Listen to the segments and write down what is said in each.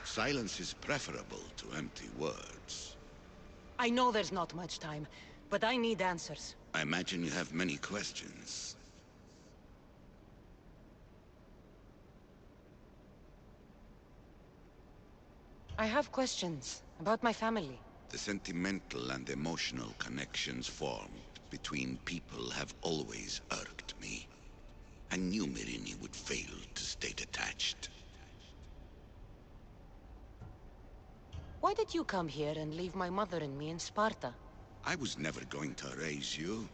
Silence is preferable to empty words. I know there's not much time, but I need answers. I imagine you have many questions. I have questions about my family. The sentimental and emotional connections formed between people have always irked me. I knew Myrrine would fail to stay detached. Why did you come here and leave my mother and me in Sparta? I was never going to raise you.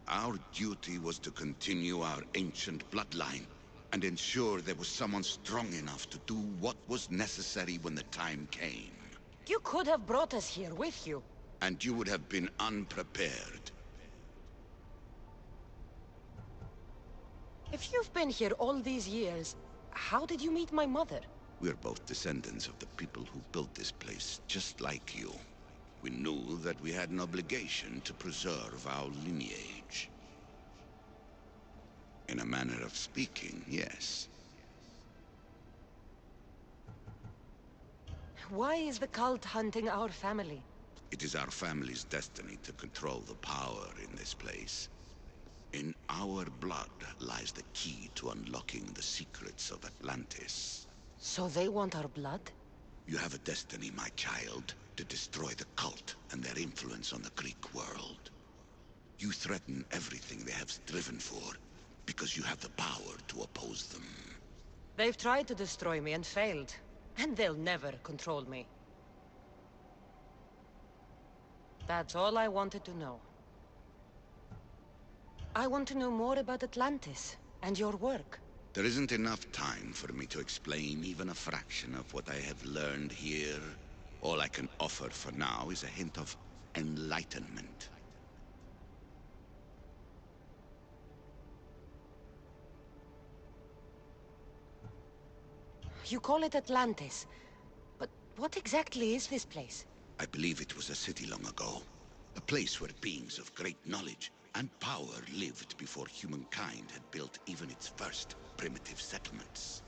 Our duty was to continue our ancient bloodline and ensure there was someone strong enough to do what was necessary when the time came. You could have brought us here with you. And you would have been unprepared. If you've been here all these years, how did you meet my mother? We're both descendants of the people who built this place, just like you. We knew that we had an obligation to preserve our lineage. In a manner of speaking, yes. Why is the cult hunting our family? It is our family's destiny to control the power in this place. In our blood lies the key to unlocking the secrets of Atlantis. So they want our blood? You have a destiny, my child, to destroy the cult and their influence on the Greek world. You threaten everything they have striven for, because you have the power to oppose them. They've tried to destroy me and failed, and they'll never control me. That's all I wanted to know. I want to know more about Atlantis, and your work. There isn't enough time for me to explain even a fraction of what I have learned here. All I can offer for now is a hint of enlightenment. You call it Atlantis, but what exactly is this place? I believe it was a city long ago. A place where beings of great knowledge and power lived before humankind had built even its first primitive settlements.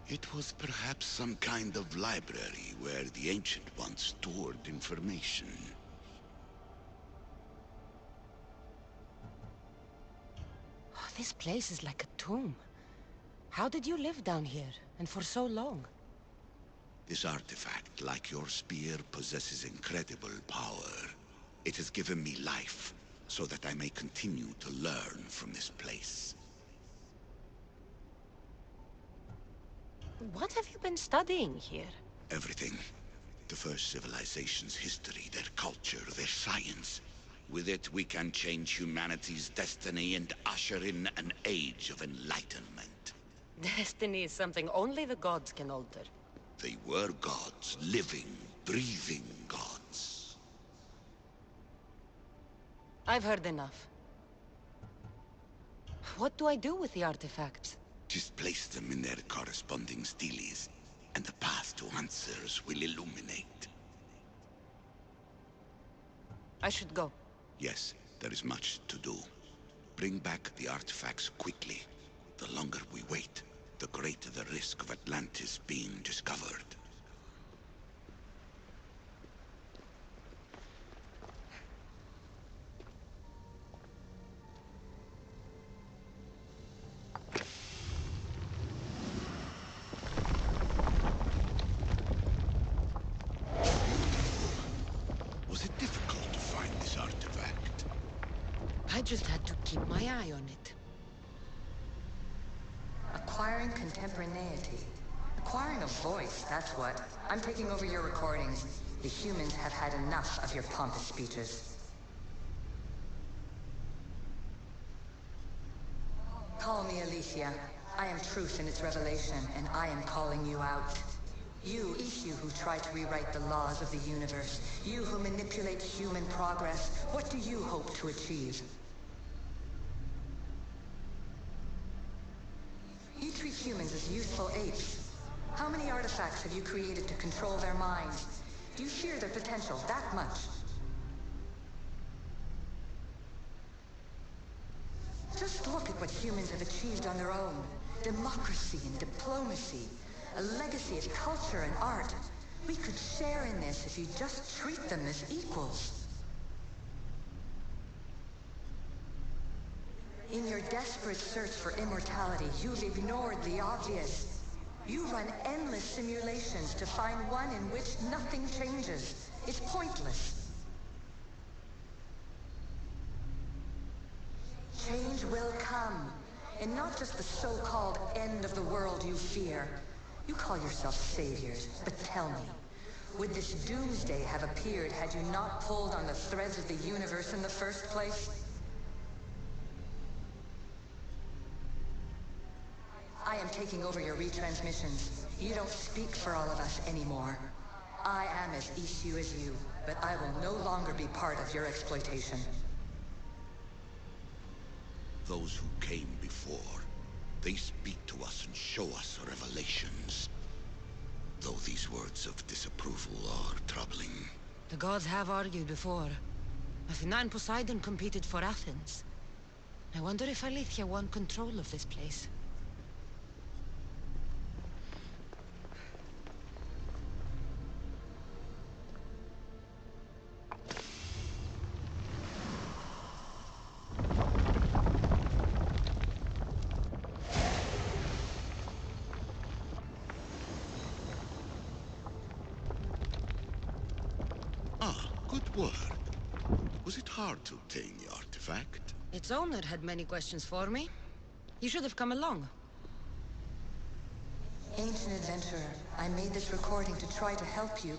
It was perhaps some kind of library where the Ancient Ones stored information. Oh, this place is like a tomb. How did you live down here, and for so long? This artifact, like your spear, possesses incredible power. It has given me life, so that I may continue to learn from this place. What have you been studying here? Everything. The first civilization's history, their culture, their science. With it, we can change humanity's destiny and usher in an age of enlightenment. Destiny is something only the gods can alter. They were gods, living, breathing gods. I've heard enough. What do I do with the artifacts? Just place them in their corresponding steles, and the path to answers will illuminate. I should go. Yes, there is much to do. Bring back the artifacts quickly. The longer we wait, the greater the risk of Atlantis being discovered. Was it difficult Just had to keep my eye on it. Acquiring contemporaneity. Acquiring a voice, that's what. I'm taking over your recordings. The humans have had enough of your pompous speeches. Call me Aletheia. I am truth in its revelation, and I am calling you out. You who try to rewrite the laws of the universe. You who manipulate human progress. What do you hope to achieve? You treat humans as useful apes. How many artifacts have you created to control their minds? Do you fear their potential that much? Just look at what humans have achieved on their own. Democracy and diplomacy. A legacy of culture and art. We could share in this if you just treat them as equals. In your desperate search for immortality, you've ignored the obvious. You run endless simulations to find one in which nothing changes. It's pointless. Change will come, and not just the so-called end of the world you fear. You call yourself saviors, but tell me, would this doomsday have appeared had you not pulled on the threads of the universe in the first place? I am taking over your retransmissions. You don't speak for all of us anymore. I am as issue as you, but I will no longer be part of your exploitation. Those who came before, they speak to us and show us revelations. Though these words of disapproval are troubling. The gods have argued before. Athena and Poseidon competed for Athens. I wonder if Aletheia won control of this place. Good work. Was it hard to obtain the artifact? Its owner had many questions for me. You should have come along. Ancient adventurer, I made this recording to try to help you.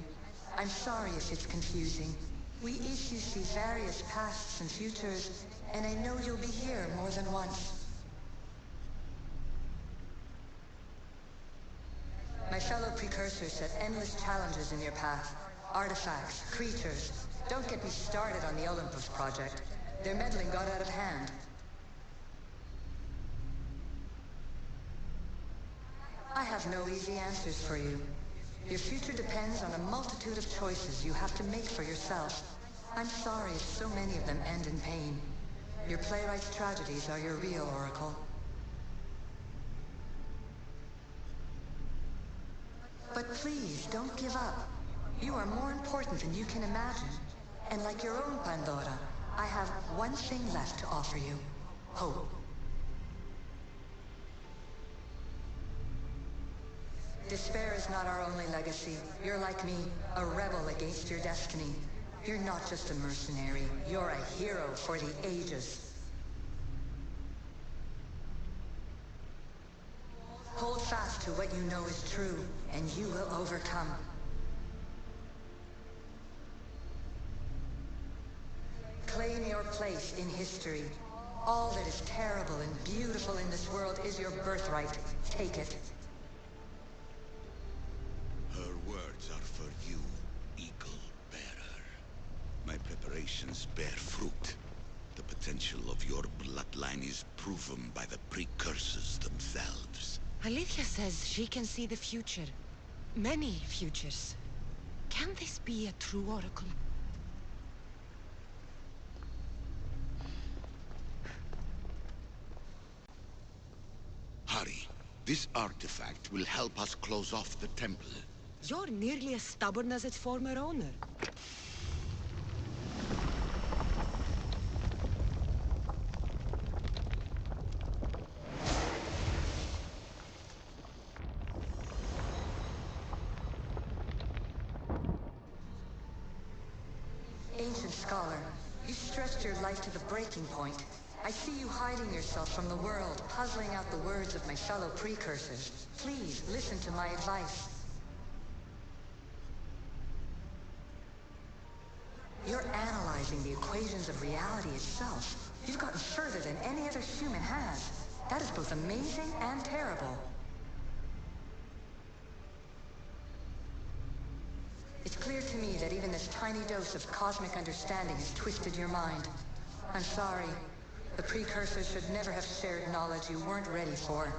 I'm sorry if it's confusing. We issue see various pasts and futures, and I know you'll be here more than once. My fellow precursors set endless challenges in your path. Artifacts, creatures. Don't get me started on the Olympus project. Their meddling got out of hand. I have no easy answers for you. Your future depends on a multitude of choices you have to make for yourself. I'm sorry if so many of them end in pain. Your playwright's tragedies are your real oracle. But please, don't give up. You are more important than you can imagine. And like your own Pandora, I have one thing left to offer you. Hope. Despair is not our only legacy. You're like me, a rebel against your destiny. You're not just a mercenary, you're a hero for the ages. Hold fast to what you know is true, and you will overcome. Claim your place in history. All that is terrible and beautiful in this world is your birthright. Take it. Her words are for you, Eagle Bearer. My preparations bear fruit. The potential of your bloodline is proven by the precursors themselves. Aletheia says she can see the future. Many futures. Can this be a true oracle? Hurry. This artifact will help us close off the temple. You're nearly as stubborn as its former owner. Ancient scholar, you stretched your life to the breaking point. I see you hiding yourself from the world, puzzling out the words of my fellow precursors. Please, listen to my advice. You're analyzing the equations of reality itself. You've gotten further than any other human has. That is both amazing and terrible. It's clear to me that even this tiny dose of cosmic understanding has twisted your mind. I'm sorry. The precursors should never have shared knowledge you weren't ready for.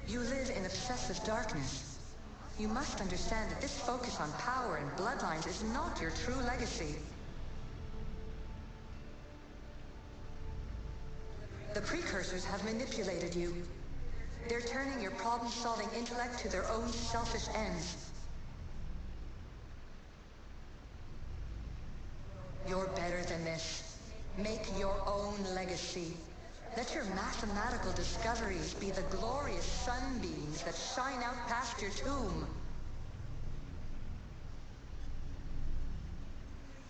You live in obsessive darkness. You must understand that this focus on power and bloodlines is not your true legacy. The precursors have manipulated you. They're turning your problem-solving intellect to their own selfish ends. You're better than this. Make your own legacy. Let your mathematical discoveries be the glorious sunbeams that shine out past your tomb.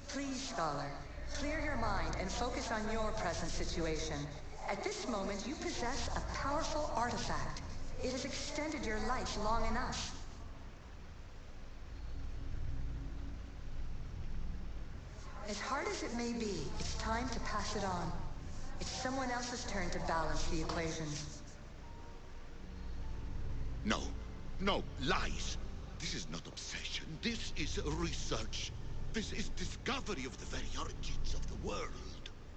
Please, Scholar, clear your mind and focus on your present situation. At this moment, you possess a powerful artifact. It has extended your life long enough. As hard as it may be, it's time to pass it on. It's someone else's turn to balance the equations. No. No, lies. This is not obsession. This is research. This is discovery of the very origins of the world.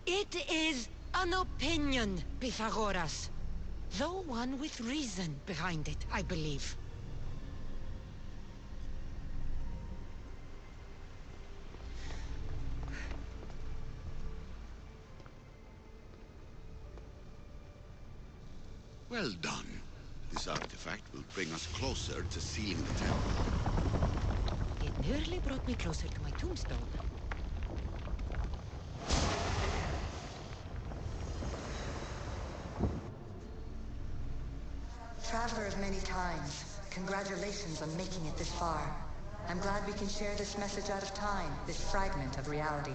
It is an opinion, Pythagoras. Though one with reason behind it, I believe. Well done. This artifact will bring us closer to sealing the temple. It nearly brought me closer to my tombstone. Traveler of many times, congratulations on making it this far. I'm glad we can share this message out of time, this fragment of reality.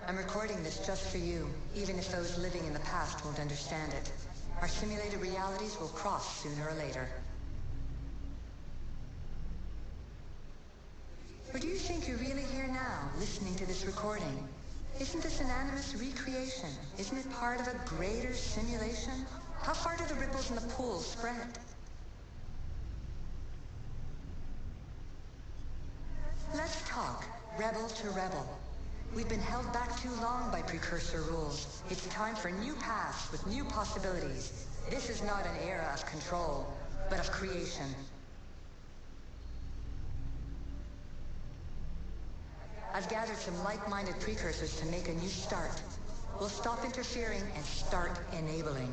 I'm recording this just for you, even if those living in the past won't understand it. Our simulated realities will cross sooner or later. Or do you think you're really here now, listening to this recording? Isn't this an animus recreation? Isn't it part of a greater simulation? How far do the ripples in the pool spread? Let's talk, rebel to rebel. We've been held back too long by precursor rules. It's time for new paths with new possibilities. This is not an era of control, but of creation. I've gathered some like-minded precursors to make a new start. We'll stop interfering and start enabling.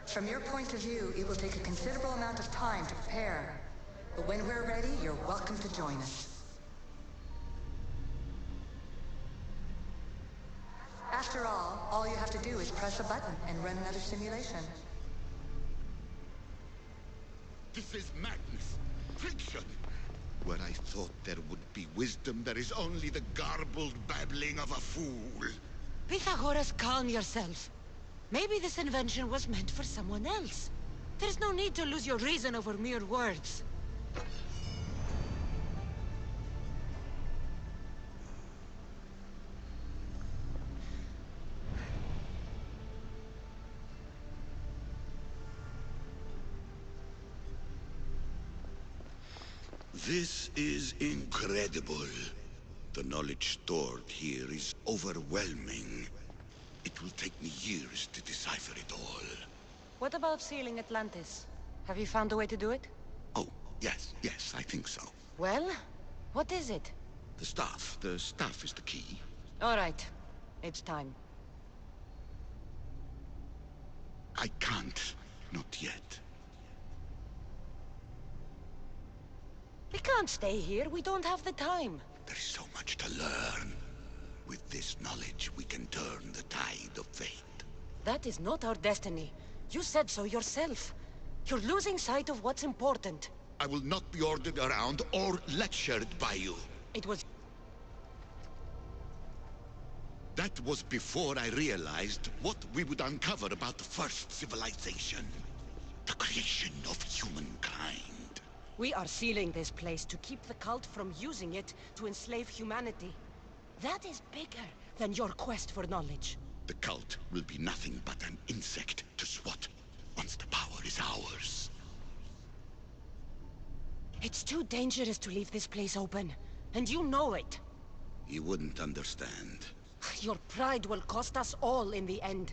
From your point of view, it will take a considerable amount of time to prepare. But when we're ready, you're welcome to join us. After all you have to do is press a button and run another simulation. This is madness. Fiction. Where I thought there would be wisdom, there is only the garbled babbling of a fool. Pythagoras, calm yourself. Maybe this invention was meant for someone else. There's no need to lose your reason over mere words. This is incredible. The knowledge stored here is overwhelming. It will take me years to decipher it all. What about sealing Atlantis? Have you found a way to do it? Oh, yes, I think so. Well, what is it? The staff is the key. All right, it's time. I can't, not yet. We can't stay here, we don't have the time. There is so much to learn. With this knowledge, we can turn the tide of fate. That is not our destiny. You said so yourself. You're losing sight of what's important. I will not be ordered around or lectured by you. It was... That was before I realized what we would uncover about the first civilization. The creation of humankind. We are sealing this place to keep the cult from using it to enslave humanity. That is bigger than your quest for knowledge. The cult will be nothing but an insect to swat once the power is ours. It's too dangerous to leave this place open, and you know it. You wouldn't understand. Your pride will cost us all in the end.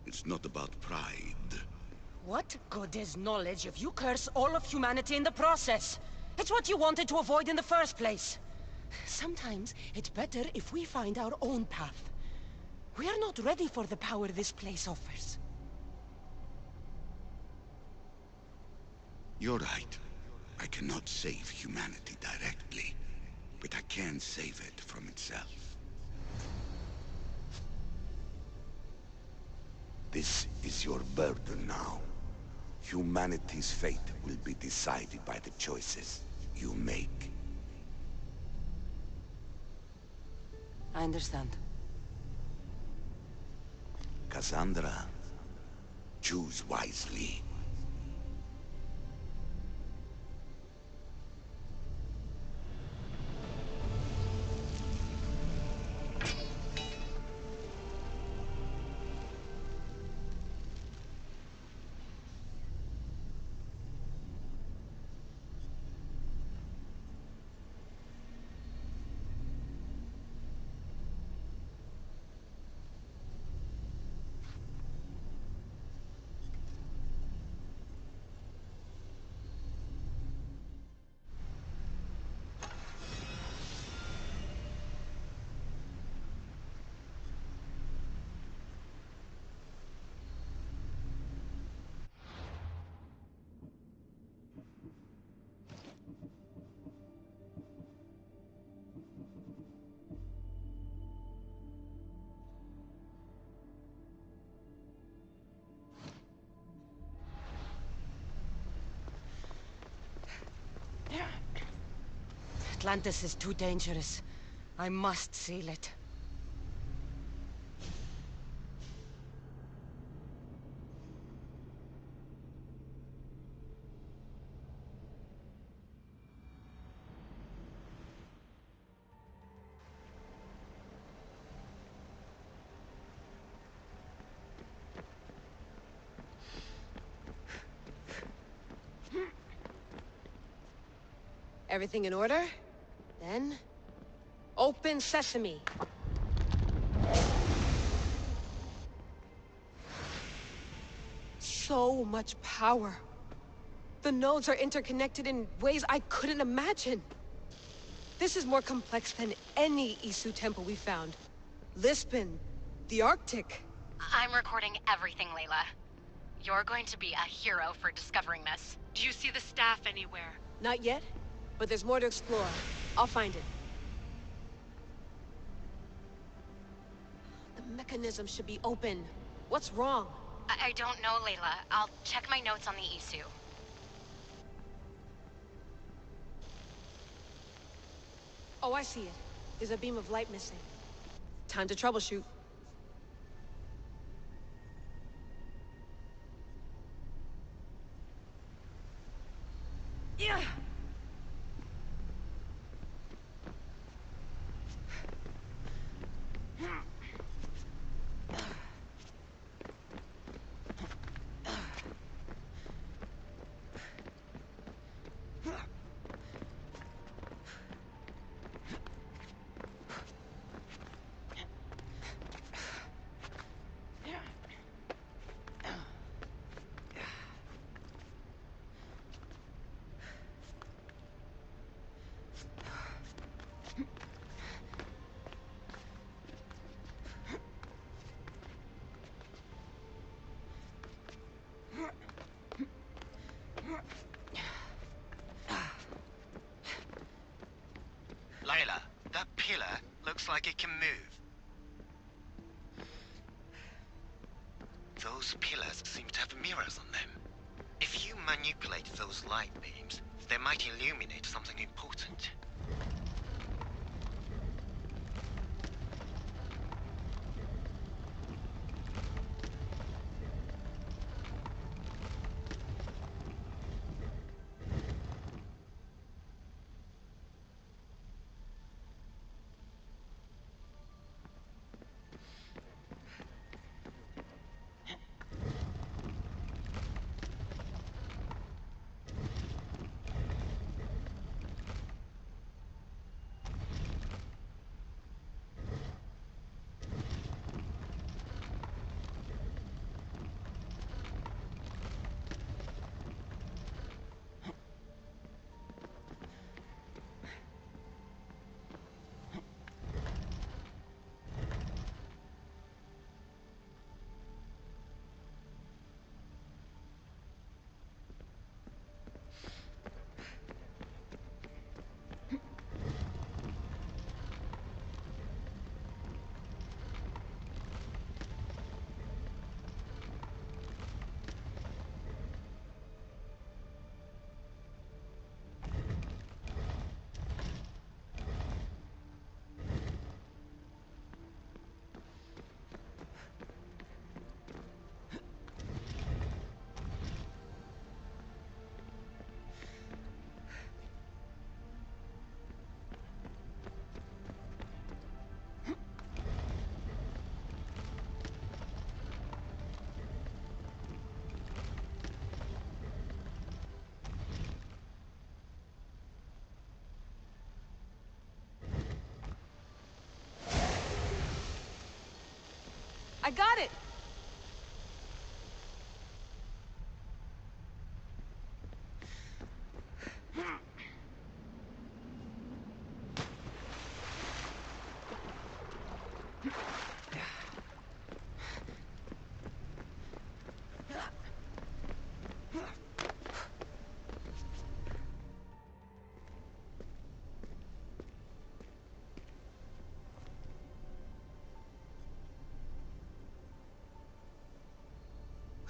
It's not about pride. What good is knowledge if you curse all of humanity in the process? It's what you wanted to avoid in the first place. Sometimes it's better if we find our own path. We are not ready for the power this place offers. You're right. I cannot save humanity directly, but I can save it from itself. This is your burden now. Humanity's fate will be decided by the choices you make. I understand. Kassandra, choose wisely. Atlantis is too dangerous. I must seal it. Everything in order? Then... open sesame! So much power. The nodes are interconnected in ways I couldn't imagine. This is more complex than any Isu temple we found. Lisbon, the Arctic. I'm recording everything, Layla. You're going to be a hero for discovering this. Do you see the staff anywhere? Not yet, but there's more to explore. I'll find it. The mechanism should be open. What's wrong? I don't know, Layla. I'll check my notes on the Isu. Oh, I see it. There's a beam of light missing. Time to troubleshoot. Yeah. Layla, that pillar looks like it can move. Those Those pillars seem to have mirrors on them. If you manipulate those light beams, they might illuminate something important. I got it!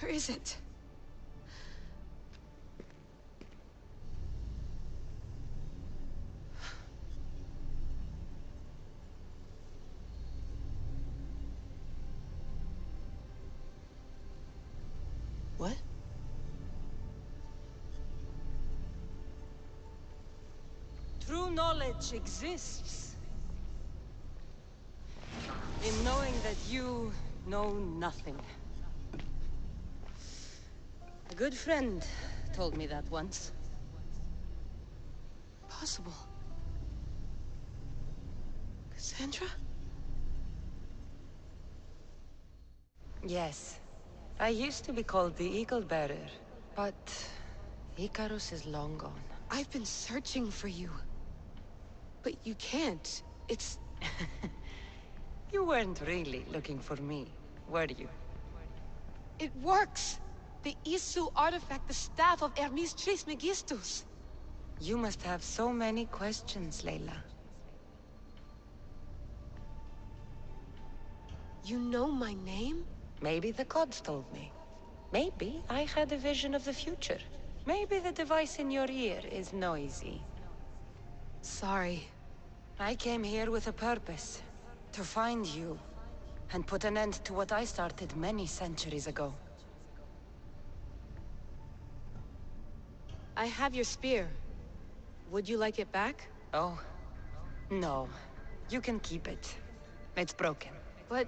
Where is it? What? True knowledge exists in knowing that you know nothing. A good friend told me that once. Possible. Kassandra? Yes. I used to be called the Eagle Bearer, but Icarus is long gone. I've been searching for you. But you can't. It's... You weren't really looking for me, were you? It works! The Isu artifact, the staff of Hermes Trismegistus. You must have so many questions, Layla. You know my name? Maybe the gods told me. Maybe I had a vision of the future. Maybe the device in your ear is noisy. Sorry. I came here with a purpose. To find you. And put an end to what I started many centuries ago. I have your spear. Would you like it back? Oh. No. You can keep it. It's broken. But...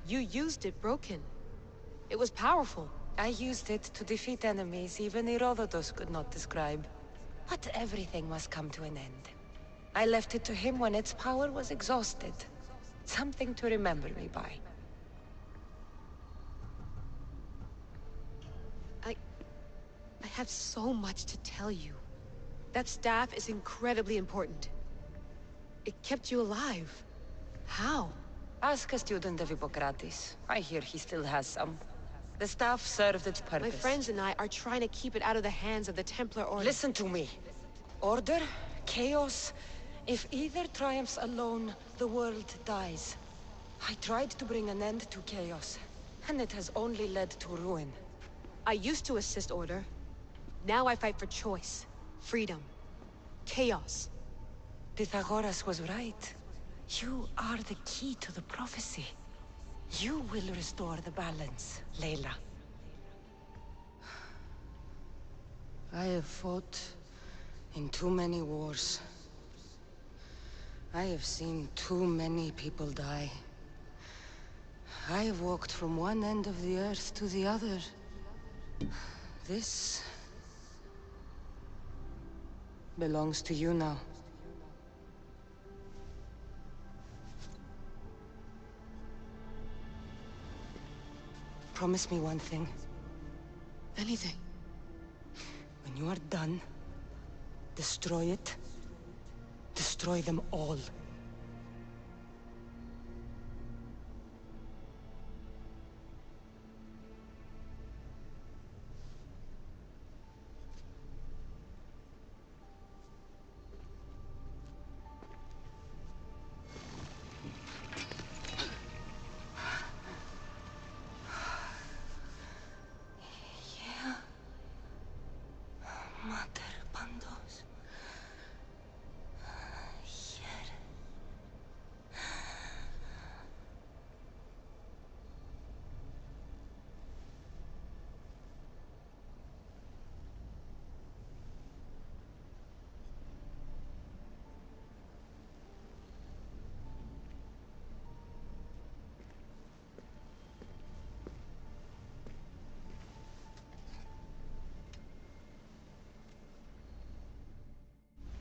you used it broken. It was powerful. I used it to defeat enemies even Herodotus could not describe. But everything must come to an end. I left it to him when its power was exhausted. Something to remember me by. I have so much to tell you. That staff is incredibly important. It kept you alive. How? Ask a student of Hippocrates. I hear he still has some. The staff served its purpose. My friends and I are trying to keep it out of the hands of the Templar Order. Listen to me. Order, chaos. If either triumphs alone, the world dies. I tried to bring an end to chaos. And it has only led to ruin. I used to assist order. Now I fight for choice, freedom, chaos. Pythagoras was right. You are the key to the prophecy. You will restore the balance, Layla. I have fought in too many wars. I have seen too many people die. I have walked from one end of the earth to the other. This belongs to you now. Promise me one thing. Anything. When you are done, destroy it. Destroy them all.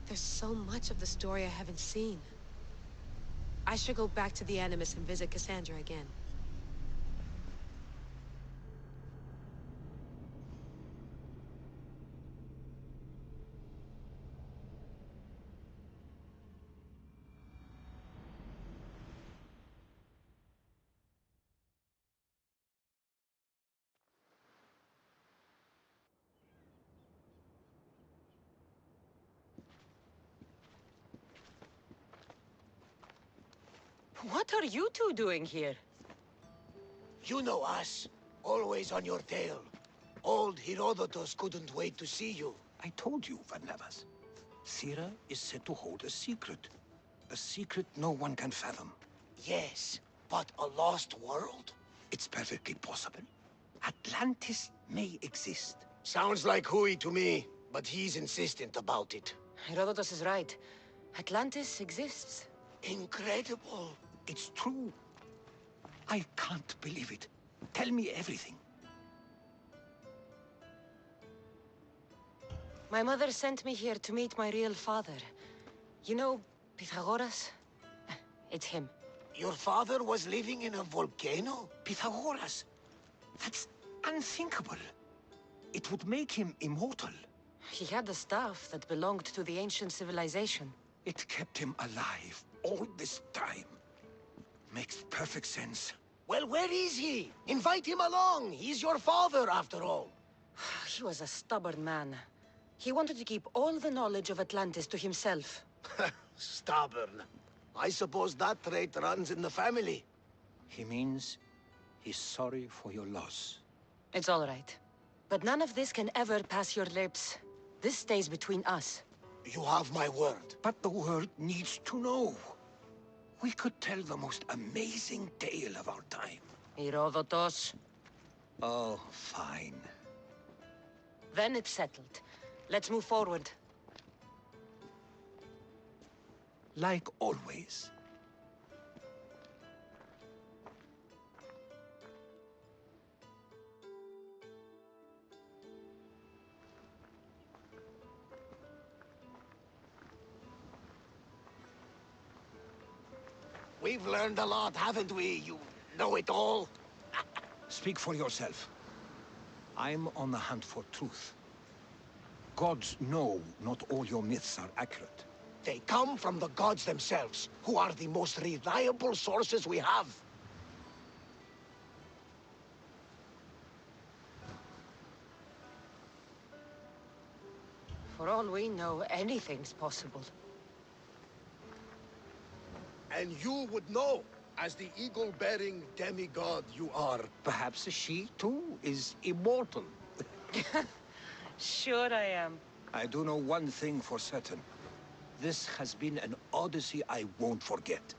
There's so much of the story I haven't seen. I should go back to the Animus and visit Kassandra again. What are you two doing here? You know us. Always on your tail. Old Herodotus couldn't wait to see you. I told you, Varnavas. Thera is said to hold a secret. A secret no one can fathom. Yes, but a lost world? It's perfectly possible. Atlantis may exist. Sounds like Hui to me, but he's insistent about it. Herodotus is right. Atlantis exists. Incredible. It's true. I can't believe it. Tell me everything. My mother sent me here to meet my real father. You know, Pythagoras? It's him. Your father was living in a volcano? Pythagoras? That's unthinkable. It would make him immortal. He had the staff that belonged to the ancient civilization. It kept him alive all this time. Makes perfect sense. Well, where is he? Invite him along. He's your father, after all. He was a stubborn man. He wanted to keep all the knowledge of Atlantis to himself. Stubborn. I suppose that trait runs in the family. He means he's sorry for your loss. It's all right. But none of this can ever pass your lips. This stays between us. You have my word. But the world needs to know. We could tell the most amazing tale of our time. Herodotus. Oh, fine. Then it's settled. Let's move forward. Like always. We've learned a lot, haven't we? You know it all. Speak for yourself. I'm on the hunt for truth. Gods know not all your myths are accurate. They come from the gods themselves, who are the most reliable sources we have. For all we know, anything's possible. And you would know, as the eagle-bearing demigod you are. Perhaps she, too, is immortal. Sure I am. I do know one thing for certain. This has been an odyssey I won't forget.